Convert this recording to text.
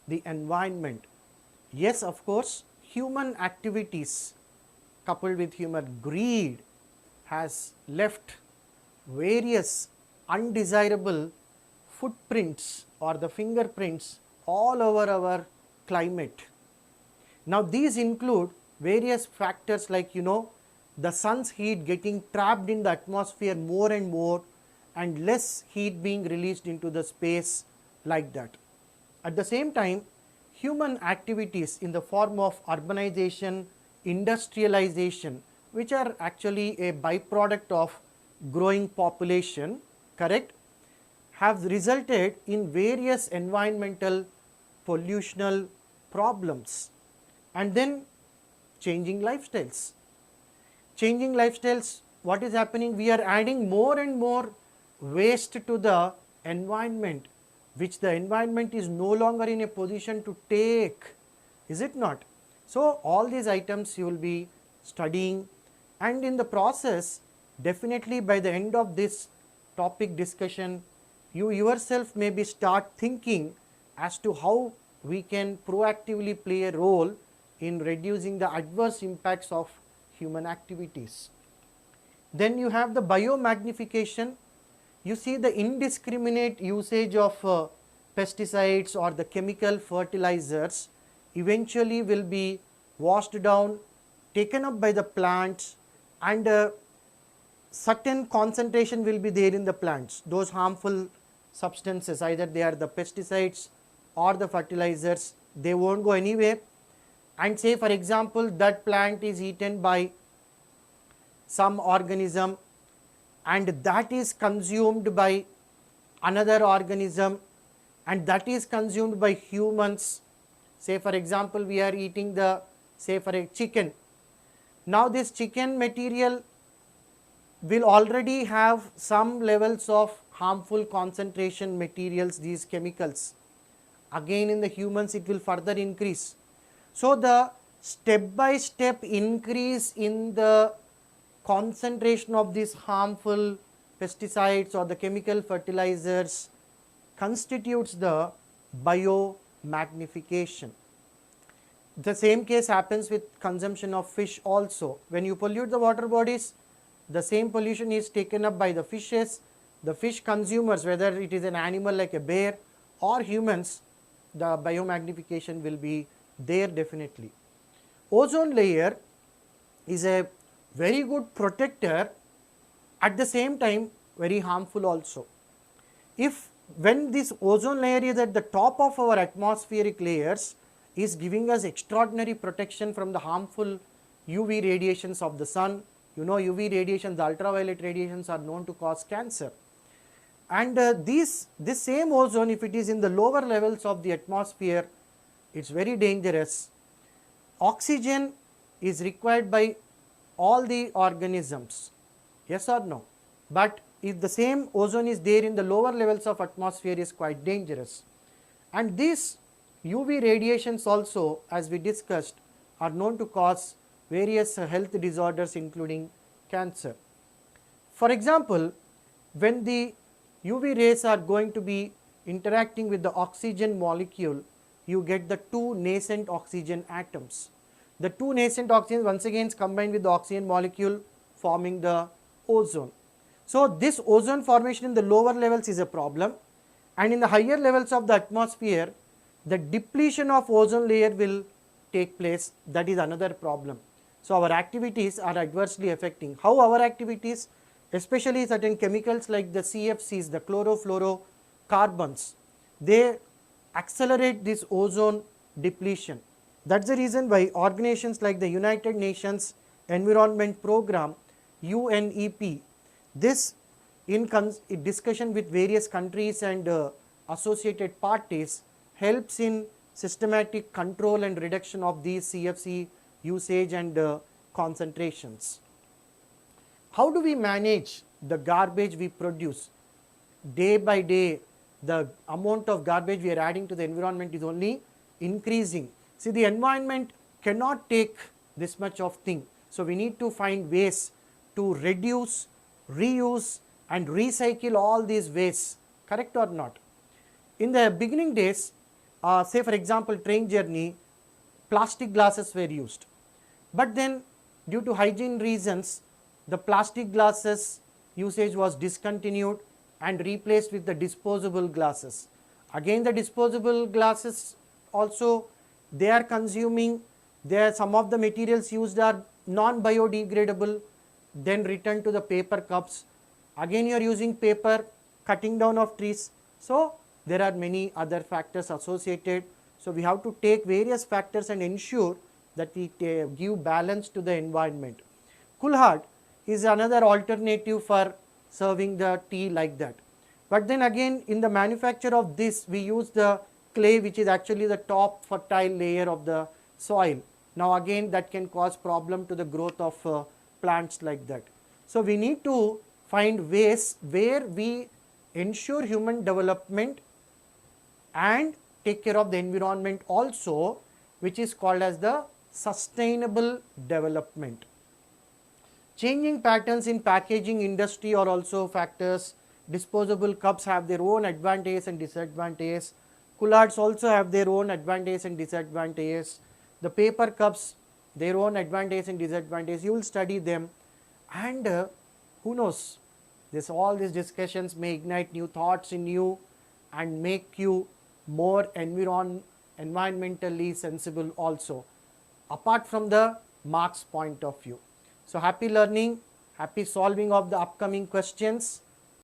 the environment. Yes, of course, human activities coupled with human greed has left various undesirable footprints or the fingerprints all over our climate. Now these include various factors like the sun's heat getting trapped in the atmosphere more and more and less heat being released into the space like that. At the same time, human activities in the form of urbanization, industrialization, which are actually a byproduct of growing population, correct, have resulted in various environmental pollutional problems. And then changing lifestyles. Changing lifestyles, what is happening? We are adding more and more waste to the environment, which the environment is no longer in a position to take, is it not? So all these items you will be studying, and in the process definitely by the end of this topic discussion you yourself maybe start thinking as to how we can proactively play a role in reducing the adverse impacts of human activities. Then you have the biomagnification. You see the indiscriminate usage of pesticides or the chemical fertilizers eventually will be washed down, taken up by the plants, and certain concentration will be there in the plants. Those harmful substances, either they are the pesticides or the fertilizers, they won't go anywhere. And say for example that plant is eaten by some organism and that is consumed by another organism and that is consumed by humans. Say for example we are eating the, say for a chicken. Now this chicken material will already have some levels of harmful concentration materials, these chemicals. Again in the humans it will further increase. So the step by step increase in the concentration of these harmful pesticides or the chemical fertilizers constitutes the biomagnification. The same case happens with consumption of fish also. When you pollute the water bodies, the same pollution is taken up by the fishes, the fish consumers, whether it is an animal like a bear or humans, the biomagnification will be there definitely. Ozone layer is a very good protector, at the same time very harmful also. If when this ozone layer is at the top of our atmospheric layers, is giving us extraordinary protection from the harmful UV radiations of the sun. UV radiations, the ultraviolet radiations are known to cause cancer. And this same ozone, if it is in the lower levels of the atmosphere, it is very dangerous. Oxygen is required by all the organisms, yes or no? But if the same ozone is there in the lower levels of atmosphere, is quite dangerous. And these UV radiations also, as we discussed, are known to cause various health disorders including cancer. For example, when the UV rays are going to be interacting with the oxygen molecule, you get the two nascent oxygen atoms. The two nascent oxygens once again combine with the oxygen molecule forming the ozone. So this ozone formation in the lower levels is a problem, and in the higher levels of the atmosphere the depletion of ozone layer will take place. That is another problem. So our activities are adversely affecting. How our activities, especially certain chemicals like the CFCs, the chlorofluorocarbons, they accelerate this ozone depletion. That is the reason why organizations like the United Nations Environment Program, UNEP, this in discussion with various countries and associated parties helps in systematic control and reduction of these CFC usage and concentrations. How do we manage the garbage we produce? Day by day, the amount of garbage we are adding to the environment is only increasing. See, the environment cannot take this much of thing. So we need to find ways to reduce, reuse and recycle all these wastes, correct or not? In the beginning days, say for example train journey, plastic glasses were used. But then due to hygiene reasons, the plastic glasses usage was discontinued and replaced with the disposable glasses. Again the disposable glasses also, they are consuming, some of the materials used are non-biodegradable, then return to the paper cups. Again you are using paper, cutting down of trees. So there are many other factors associated. So we have to take various factors and ensure that we give balance to the environment. Kulhad is another alternative for serving the tea like that. But then again in the manufacture of this we use the clay, which is actually the top fertile layer of the soil. Now again that can cause problem to the growth of plants like that. So we need to find ways where we ensure human development and take care of the environment also, which is called as the sustainable development. Changing patterns in packaging industry are also factors. Disposable cups have their own advantages and disadvantages. Coolers also have their own advantages and disadvantages. The paper cups, their own advantages and disadvantages. You will study them, and who knows, all these discussions may ignite new thoughts in you and make you more environmentally sensible also, apart from the marks point of view. So happy learning, happy solving of the upcoming questions.